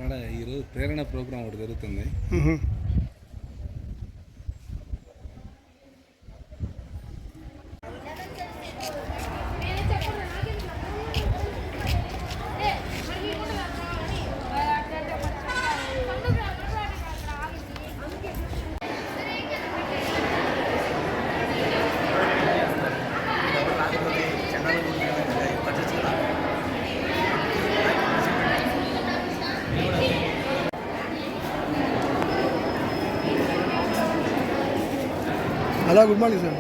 ఇక్కడ ఈరోజు ప్రేరణ ప్రోగ్రాం ఒకటి జరుగుతుంది. Hello, good morning sir.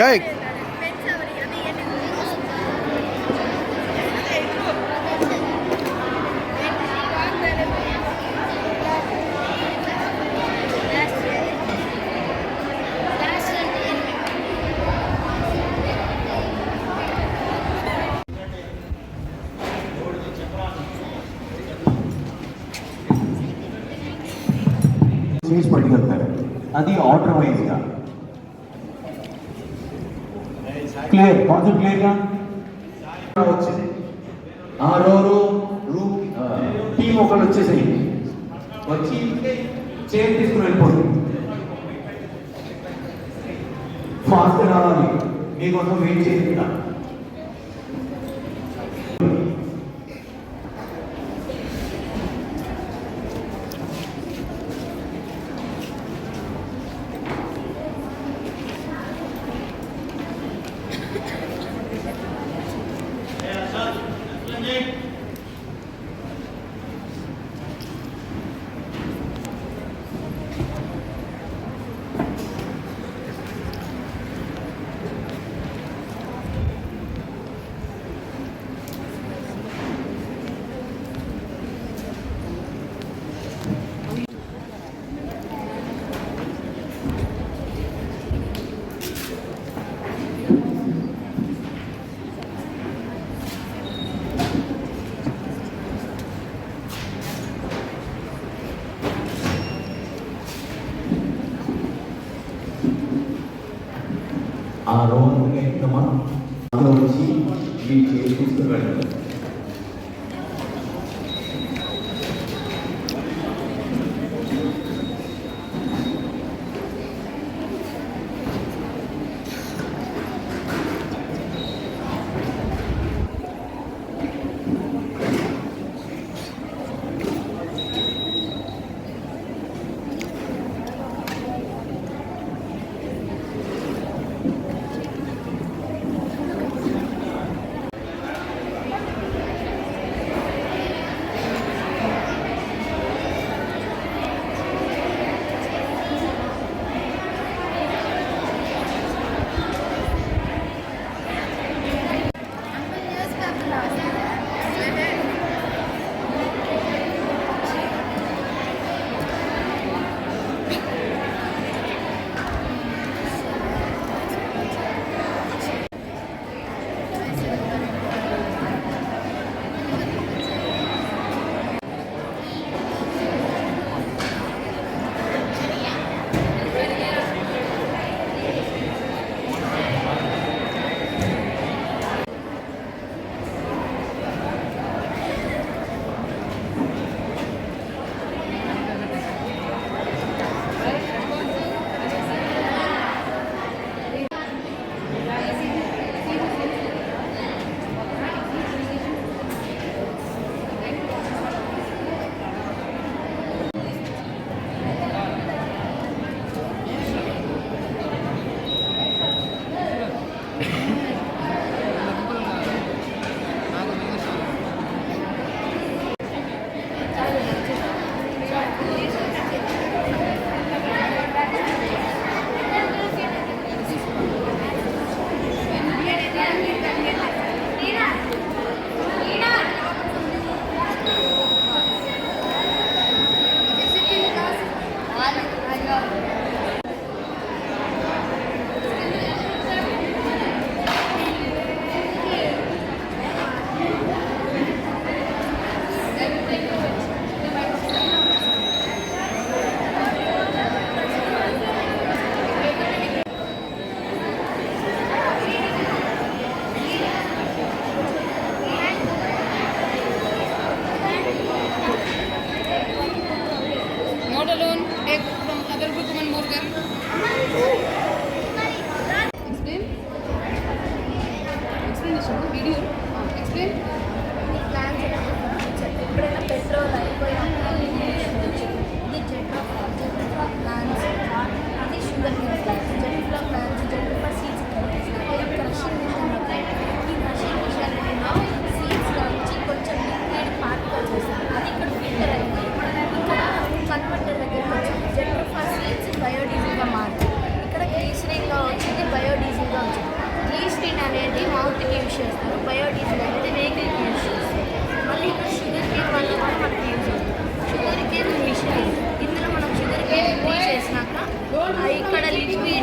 జై చేసి పట్టుకెళ్తారు. అది ఆర్డర్ వైజ్గా క్లియర్, కాన్సెప్ట్ క్లియర్గా వచ్చింది. ఆ రూమ్ టీం ఒకళ్ళు వచ్చేసేయండి, వచ్చి చైర్ తీసుకుని వెళ్ళిపోండి. ఫాస్ట్ రావాలి, మీకోసం వెయిట్ చేస్తున్నా. ఆ రోజు ఎంతమా వచ్చి మీ చేసి తీసుకువెళ్ళండి.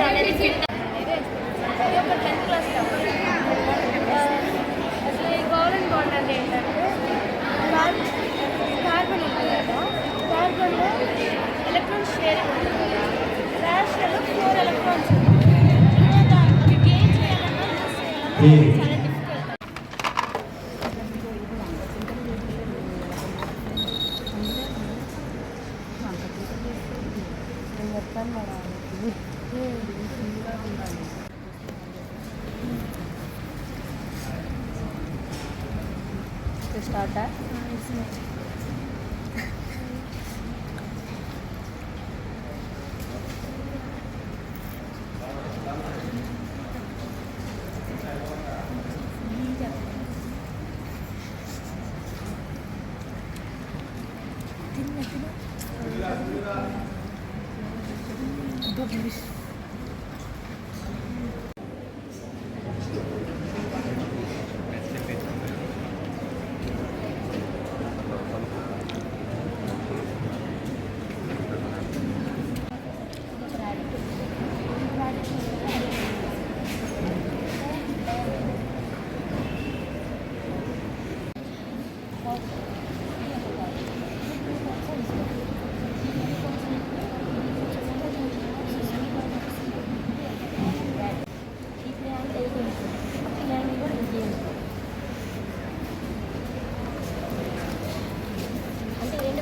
ఒక 10th క్లాస్ కాబట్టి అసలు ఈ గవర్నమెంట్ బాండ్ అంటే ఏంటంటే కార్బన్ ఉంటుంది కదా, కార్బన్లో ఎలక్ట్రాన్స్ షేరింగ్ ఉంటుంది కదా, ర్యాష్లో 4 ఎలక్ట్రాన్స్ ఉంటుంది. అది గెయిన్ చేయాలన్నా లూజ్ చేయాలన్నా చాలా difficult. Start that.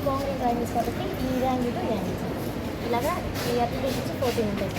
Boundary angles కాబట్టి ఈ యాంగిల్ టు యాంగిల్స్ ఇలాగా ఈ అప్లికేషన్స్ 14 ఉంటాయి.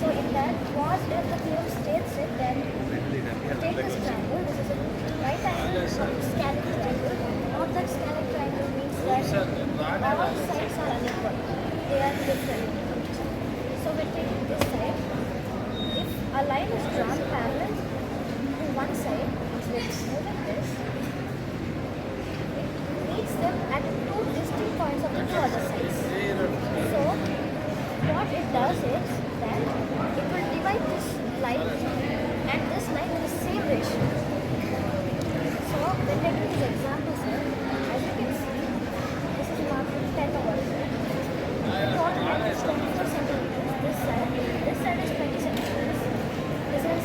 So in that, what if the theorem states it, then take this triangle, this is a right angle scaling triangle. Not that scaling triangle means that all sides are unequal, they are different. So we take this side. If a line is drawn parallel to one side, which is moving this, it meets them at two distinct points of the two other sides. So what it does is that it will divide this line and this line in the same ratio. So when taking these examples here, as you can see, this is marked 10 over here. The total length is 24 centimeters. This side is 20 centimeters. This is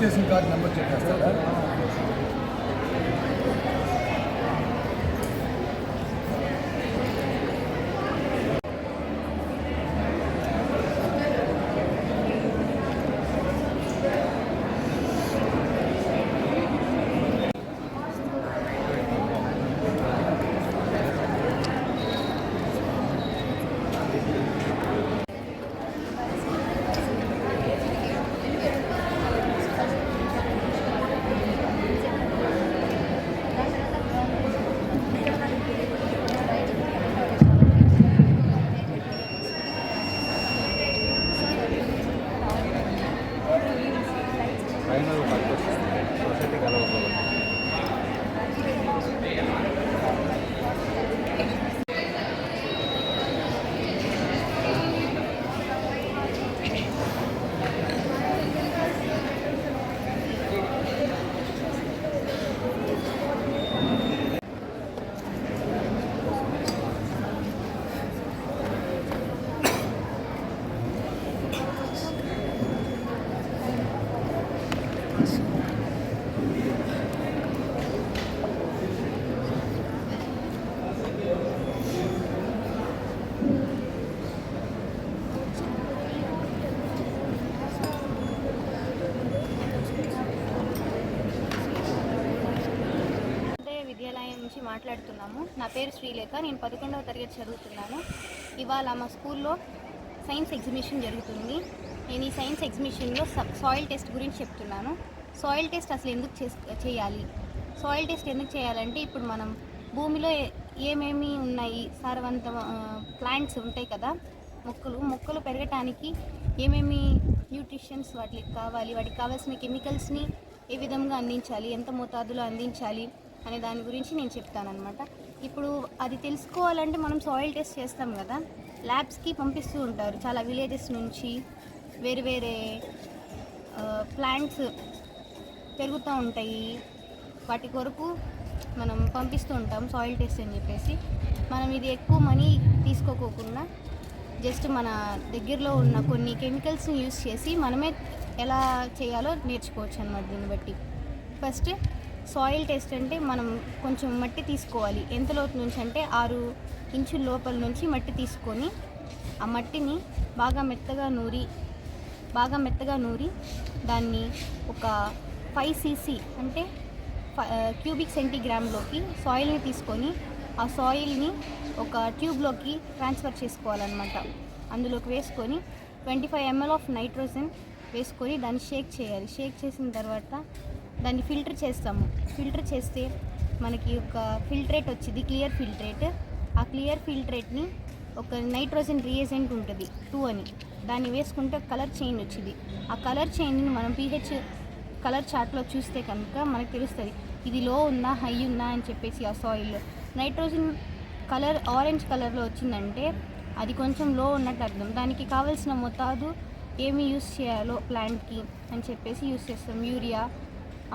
registration card number చెప్పేస్తారా? Final purpose సొసైటీకి అలా అవుతుంది. విద్యాలయం నుంచి మాట్లాడుతున్నాము. నా పేరు శ్రీలేఖ. నేను 11వ తరగతి చదువుతున్నాను. ఇవాళ మా స్కూల్లో సైన్స్ ఎగ్జిబిషన్ జరుగుతుంది. నేను ఈ సైన్స్ ఎగ్జిబిషన్లో సాయిల్ టెస్ట్ గురించి చెప్తున్నాను. సాయిల్ టెస్ట్ అసలు ఎందుకు చేయాలి? సాయిల్ టెస్ట్ ఎందుకు చేయాలంటే ఇప్పుడు మనం భూమిలో ఏమేమి ఉన్నాయి, సారవంత ప్లాంట్స్ ఉంటాయి కదా, మొక్కలు పెరగటానికి ఏమేమి న్యూట్రిషన్స్ వాటికి కావాలి, వాటికి కావాల్సిన కెమికల్స్ని ఏ విధంగా అందించాలి, ఎంత మోతాదులో అందించాలి అనే దాని గురించి నేను చెప్తానన్నమాట. ఇప్పుడు అది తెలుసుకోవాలంటే మనం సాయిల్ టెస్ట్ చేస్తాం కదా, ల్యాబ్స్కి పంపిస్తూ ఉంటారు. చాలా విలేజెస్ నుంచి వేరే వేరే ప్లాంట్స్ పెరుగుతూ ఉంటాయి. వాటి కొరకు మనం పంపిస్తూ ఉంటాం సాయిల్ టెస్ట్ అని చెప్పేసి. మనం ఇది ఎక్కువ మనీ తీసుకోకోకుండా జస్ట్ మన దగ్గరలో ఉన్న కొన్ని కెమికల్స్ని యూస్ చేసి మనమే ఎలా చేయాలో నేర్చుకోవచ్చు అన్నమాట. దీన్ని బట్టి ఫస్ట్ సాయిల్ టెస్ట్ అంటే మనం కొంచెం మట్టి తీసుకోవాలి. ఎంత లోతు నుంచి అంటే 6 ఇంచుల లోపల నుంచి మట్టి తీసుకొని ఆ మట్టిని బాగా మెత్తగా నూరి దాన్ని ఒక 5 cc అంటే క్యూబిక్ సెంటీగ్రామ్లోకి సాయిల్ని తీసుకొని ఆ సాయిల్ని ఒక ట్యూబ్లోకి ట్రాన్స్ఫర్ చేసుకోవాలన్నమాట. అందులోకి వేసుకొని 25 ml ఆఫ్ నైట్రోజన్ వేసుకొని దాన్ని షేక్ చేయాలి. షేక్ చేసిన తర్వాత దాన్ని ఫిల్టర్ చేస్తాము. ఫిల్టర్ చేస్తే మనకి ఒక ఫిల్ట్రేట్ వచ్చింది, క్లియర్ ఫిల్ట్రేట్. ఆ క్లియర్ ఫిల్ట్రేట్ని ఒక నైట్రోజన్ రియేజెంట్ ఉంటుంది 2 అని, దాన్ని వేసుకుంటే కలర్ చేంజ్ వచ్చింది. ఆ కలర్ చేంజ్ని మనం pH కలర్ చార్ట్లో చూస్తే కనుక మనకు తెలుస్తుంది ఇది లో ఉందా, హై ఉందా అని చెప్పేసి. ఆ సాయిల్లో నైట్రోజన్ కలర్ ఆరెంజ్ కలర్లో వచ్చిందంటే అది కొంచెం లో ఉన్నట్టు అర్థం. దానికి కావాల్సిన మోతాదు ఏమి యూస్ చేయాలో ప్లాంట్కి అని చెప్పేసి యూస్ చేస్తాం. యూరియా,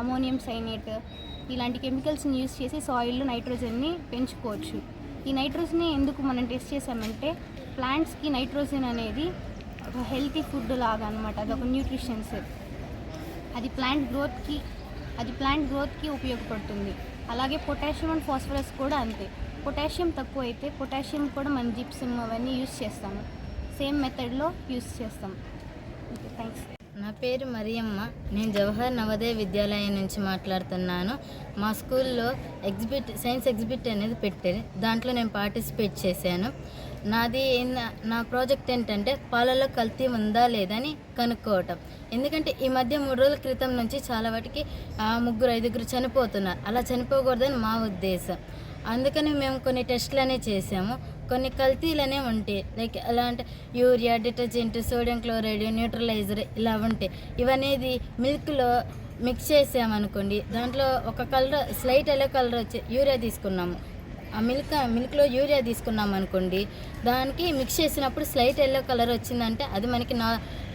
అమోనియం సైనేట్ ఇలాంటి కెమికల్స్ని యూస్ చేసి సాయిల్లో నైట్రోజన్ని పెంచుకోవచ్చు. ఈ నైట్రోజన్ని ఎందుకు మనం టెస్ట్ చేసామంటే ప్లాంట్స్కి నైట్రోజన్ అనేది ఒక హెల్తీ ఫుడ్ లాగా అనమాట. అదొక న్యూట్రిషన్స్. అది ప్లాంట్ గ్రోత్కి ఉపయోగపడుతుంది. అలాగే పొటాషియం అండ్ ఫాస్ఫరస్ కూడా అంతే. పొటాషియం తక్కువ అయితే పొటాషియం కూడా మనం జిప్సమ్ అవన్నీ యూస్ చేస్తాము. సేమ్ మెథడ్లో యూస్ చేస్తాం. Okay, thanks. నా పేరు మరియమ్మ. నేను జవహర్ నవోదయ విద్యాలయం నుంచి మాట్లాడుతున్నాను. మా స్కూల్లో సైన్స్ ఎగ్జిబిట్ అనేది పెట్టారు. దాంట్లో నేను పార్టిసిపేట్ చేశాను. నా ప్రాజెక్ట్ ఏంటంటే పాలలో కల్తీ ఉందా లేదని కనుక్కోవటం. ఎందుకంటే ఈ మధ్య 3 రోజుల క్రితం నుంచి చాలా వాటికి 3-5 చనిపోతున్నారు. అలా చనిపోకూడదని మా ఉద్దేశం. అందుకని మేము కొన్ని టెస్టులు అనేవి చేసాము. కొన్ని కల్తీలనే ఉంటాయి. లైక్ ఎలా అంటే urea, detergent, sodium chloride, neutraliser ఇలా ఉంటాయి. ఇవనేది మిల్క్లో మిక్స్ చేసామనుకోండి, దాంట్లో ఒక కలర్ స్లైట్ ఎల్లో కలర్ వచ్చే యూరియా తీసుకున్నాము. ఆ మిల్క్లో యూరియా తీసుకున్నాం అనుకోండి, దానికి మిక్స్ చేసినప్పుడు స్లైట్ ఎల్లో కలర్ వచ్చిందంటే అది మనకి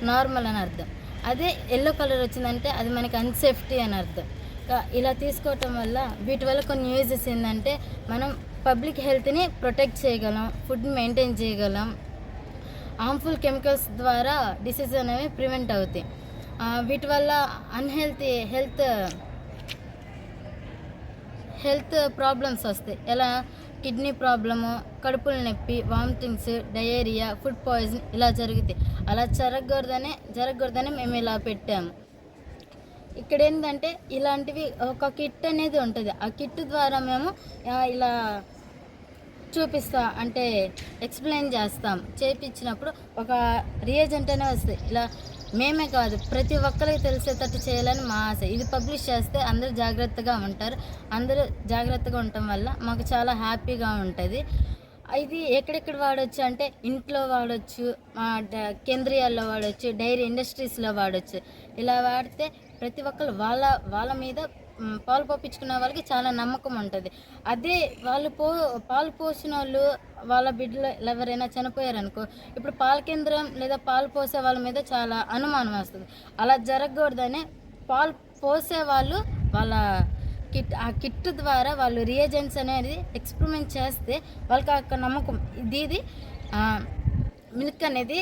నార్మల్ అని అర్థం. అదే ఎల్లో కలర్ వచ్చిందంటే అది మనకి అన్సేఫ్టీ అని అర్థం. ఇలా తీసుకోవటం వల్ల వీటి వల్ల కొన్ని యూజెస్ ఏంటంటే మనం పబ్లిక్ హెల్త్ని ప్రొటెక్ట్ చేయగలం, ఫుడ్ మెయింటైన్ చేయగలం, హార్మ్ఫుల్ కెమికల్స్ ద్వారా డిసీజ్ అనేవి ప్రివెంట్ అవుతాయి. వీటి వల్ల అన్హెల్తీ హెల్త్ ప్రాబ్లమ్స్ వస్తాయి. ఎలా కిడ్నీ ప్రాబ్లము, కడుపుల నొప్పి, వామిటింగ్స్, డయేరియా, ఫుడ్ పాయిజన్ ఇలా జరుగుతాయి. అలా జరగకూడదని మేము ఇలా పెట్టాము. ఇక్కడ ఏంటంటే ఇలాంటివి ఒక కిట్ అనేది ఉంటుంది. ఆ కిట్ ద్వారా మేము ఇలా అంటే ఎక్స్ప్లెయిన్ చేయించినప్పుడు ఒక రియేజెంట్ అనే వస్తుంది. ఇలా మేమే కాదు, ప్రతి ఒక్కరికి తెలిసేటట్టు చేయాలని మా ఆశ. ఇది పబ్లిష్ చేస్తే అందరూ జాగ్రత్తగా ఉంటారు. అందరూ జాగ్రత్తగా ఉండటం వల్ల మాకు చాలా హ్యాపీగా ఉంటుంది. ఇది ఎక్కడెక్కడ వాడచ్చు అంటే ఇంట్లో వాడచ్చు, కేంద్రీయాల్లో వాడచ్చు, డైరీ ఇండస్ట్రీస్లో వాడచ్చు. ఇలా వాడితే ప్రతి ఒక్కరు వాళ్ళ మీద పాలు పోపించుకునే వాళ్ళకి చాలా నమ్మకం ఉంటుంది. అదే పాలు పోసిన వాళ్ళు వాళ్ళ బిడ్డలు ఎవరైనా చనిపోయారనుకో, ఇప్పుడు పాల కేంద్రం లేదా పాలు పోసే వాళ్ళ మీద చాలా అనుమానం వస్తుంది. అలా జరగకూడదనే పాలు పోసే వాళ్ళు ఆ కిట్ ద్వారా వాళ్ళు రియేజెంట్స్ అనేది ఎక్స్పెరిమెంట్ చేస్తే వాళ్ళకి అక్కడ నమ్మకం ఇది మిల్క్ అనేది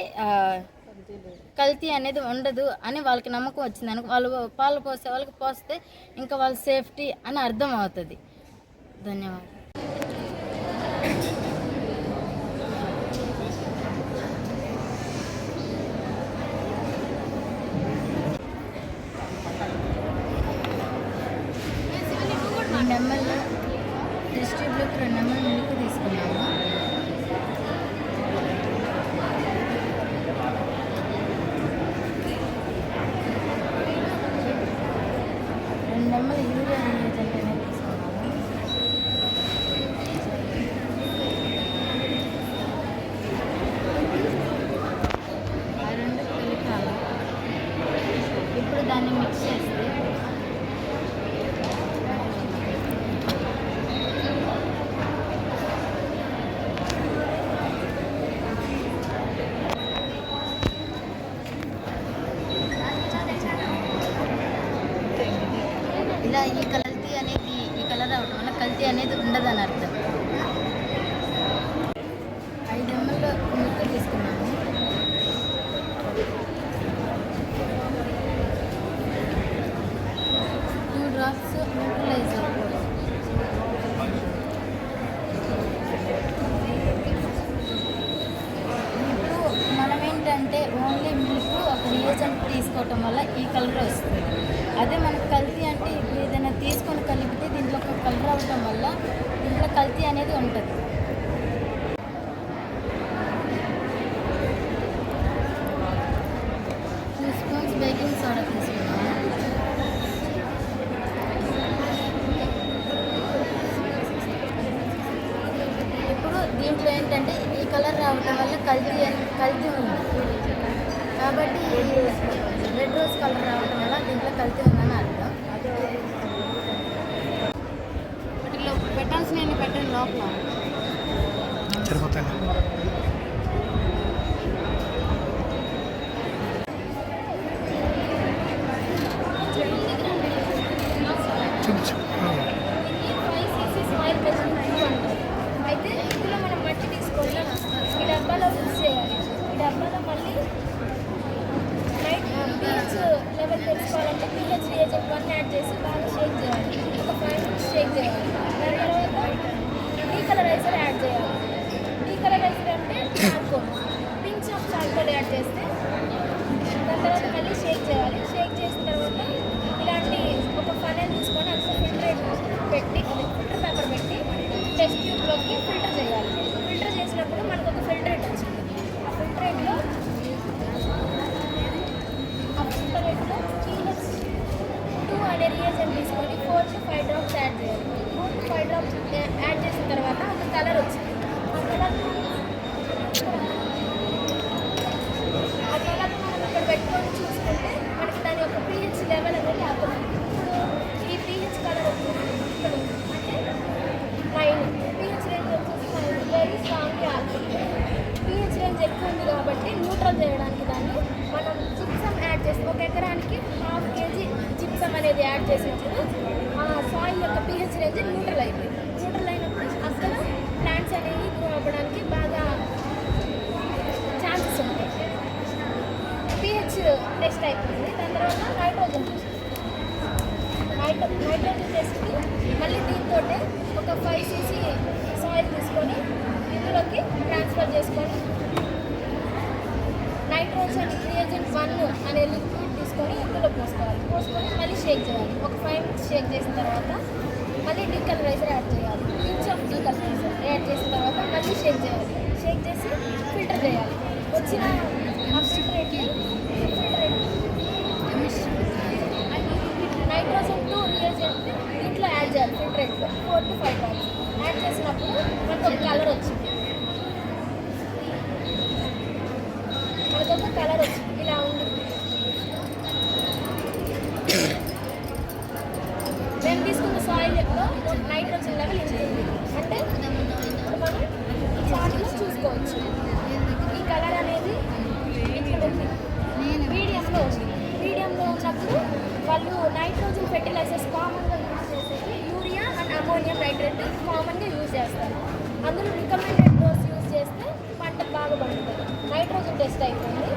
కల్తీ అనేది ఉండదు అని వాళ్ళకి నమ్మకం వచ్చింది. వాళ్ళు పాలు పోసే వాళ్ళకి పోస్తే ఇంకా వాళ్ళ సేఫ్టీ అని అర్థం అవుతుంది. ధన్యవాదాలు. నెమ్మల్లో డిస్ట్రిబ్యూటర్ 2 నెమ్మల మిల్క్ తీసుకున్నాము. నెమ్మల యూరియా రియేజెంట్ అనేది తీసుకున్నాము. ఆ 2 కలిపాము. ఇప్పుడు దాన్ని మిక్స్ చేస్తే ఇలా ఈ కలర్ అవడం వల్ల కల్తీ అనేది ఉండదని అర్థం. 5 ml మిల్క్ తీసుకున్నాము. Two drops neutraliser. ఇప్పుడు మనం ఏంటంటే ఓన్లీ మిల్క్ ఒక రియేజెంట్ తీసుకోవటం వల్ల ఈ కలర్ వస్తుంది. అదే మనకు కల్తీ అంటే ఇప్పుడు ఏదైనా తీసుకొని కలిపితే దీంట్లో ఒక కలర్ అవ్వడం వల్ల దీంట్లో కల్తీ అనేది ఉంటుంది. టూ స్పూన్స్ బేకింగ్ సోడా తీసుకున్నాము. ఇప్పుడు దీంట్లో ఏంటంటే ఈ కలర్ రావడం వల్ల కల్తీ ఉంది కాబట్టి రెడ్ రోజ్ కలర్ రావడం వల్ల దీంట్లో కల్తీ ఉందని అర్థం. వాటిలో పెట్టాల్సిన పెట్టండి లోపల సరిపోతాయి. అయితే ఇందులో మనం మట్టి తీసుకొని ఈ డబ్బాలో మిక్స్ చేయాలి. ఈ డబ్బాలో మళ్ళీ pH లెవెల్ తెలుసుకోవాలంటే pH రియేజెంట్ 1 యాడ్ చేసి బాగా షేక్ చేయాలి. ఒక 5 minutes షేక్ చేయాలి. దాని తర్వాత డీకలరైజర్ యాడ్ చేయాలి. డీకలరైజర్ అంటే charcoal, pinch of charcoal add చేస్తే దాని తర్వాత మళ్ళీ షేక్ చేయాలి. షేక్ చేసిన తర్వాత ఇలాంటి ఒక ఫనెల్ తీసుకొని అందులో ఫిల్టర్ పేపర్ పెట్టి టెస్ట్ ట్యూబ్లోకి ఫిల్టర్ చేయాలి. ఫిల్టర్ చేసినప్పుడు మనకు ఒక ఫిల్టరేట్ వచ్చింది. ఆ ఫిల్టరేట్లో pH 2 అనే రియేజెంట్ తీసుకొని 4 to 5 డ్రాప్స్ యాడ్ చేయాలి. 4 to 5 డ్రాప్స్ యాడ్ చేసిన తర్వాత ఒక కలర్ వచ్చింది. ఆ కలర్ మనం ఇక్కడ పెట్టుకొని చూసుకుంటే మనకి దాని యొక్క pH లెవెల్ అనేది అర్థమవుతుంది. ఇప్పుడు ఈ pH కలర్ ఇక్కడ అంటే 9, pH రేంజ్ వచ్చేసి వెరీ స్ట్రాంగ్గా ఆడుతుంది. pH రేంజ్ ఎక్కువ ఉంది కాబట్టి న్యూట్రల్ చేయడానికి దాన్ని మనం జిప్సమ్ యాడ్ చేసి 1 ఎకరానికి 1/2 kg జిప్సమ్ అనేది యాడ్ చేసినప్పుడు ఆ సాయిల్ యొక్క pH రేంజ్ న్యూట్రల్ అయిపోయింది. న్యూట్రల్ అయినప్పుడు అక్కడ ప్లాంట్స్ అనేవి గ్రో అవ్వడానికి బాగా ఛాన్సెస్ ఉంటాయి. pH టెస్ట్ అయిపోయింది. దాని తర్వాత నైట్రోజన్ టెస్ట్కి మళ్ళీ దీంతో ఒక 5 cc సాయిల్ తీసుకొని ఇందులోకి ట్రాన్స్ఫర్ చేసుకొని నైట్రోజన్ రియేజెంట్ 1 అనే లిక్విడ్ తీసుకొని ఇందులో పోసుకొని మళ్ళీ షేక్ చేయాలి. ఒక 5 minutes షేక్ చేసిన తర్వాత మళ్ళీ డీకలరైజర్ యాడ్ చేయాలి. ఇంచ్ ఆఫ్ డీకలరైజర్ యాడ్ చేసిన తర్వాత మళ్ళీ షేక్ చేయాలి. షేక్ చేసి ఫిల్టర్ చేయాలి. వచ్చిన ఆ ఫిల్టరేట్ని నైట్రోజన్ 2 రియేజెంట్ దీంట్లో యాడ్ చేయాలి. ఫిల్టరేట్లో 4 to 5 times యాడ్ చేసినప్పుడు మనకు ఒక కలర్ వచ్చింది. ఇలా ఉంది. మేము తీసుకున్న సాయిల్లో నైట్రోజన్ లెవెల్ ఇంతుంది. అంటే ఇప్పుడు మనం చార్ట్లో చూసుకోవచ్చు. ఈ కలర్ అనేది ఇక్కడ ఉంది. మీడియంలో ఉంది. మీడియంలో ఉన్నప్పుడు వాళ్ళు నైట్రోజన్ ఫెర్టిలైజర్స్ కామన్గా యూజ్ చేసేది యూరియా అండ్ అమోనియం నైట్రేట్ కామన్గా యూజ్ చేస్తారు. అందులో రికమెండెడ్ డోస్ యూజ్ చేస్తే పంట బాగా పండుతుంది. నైట్రోజన్ టెస్ట్ అయిపోయింది.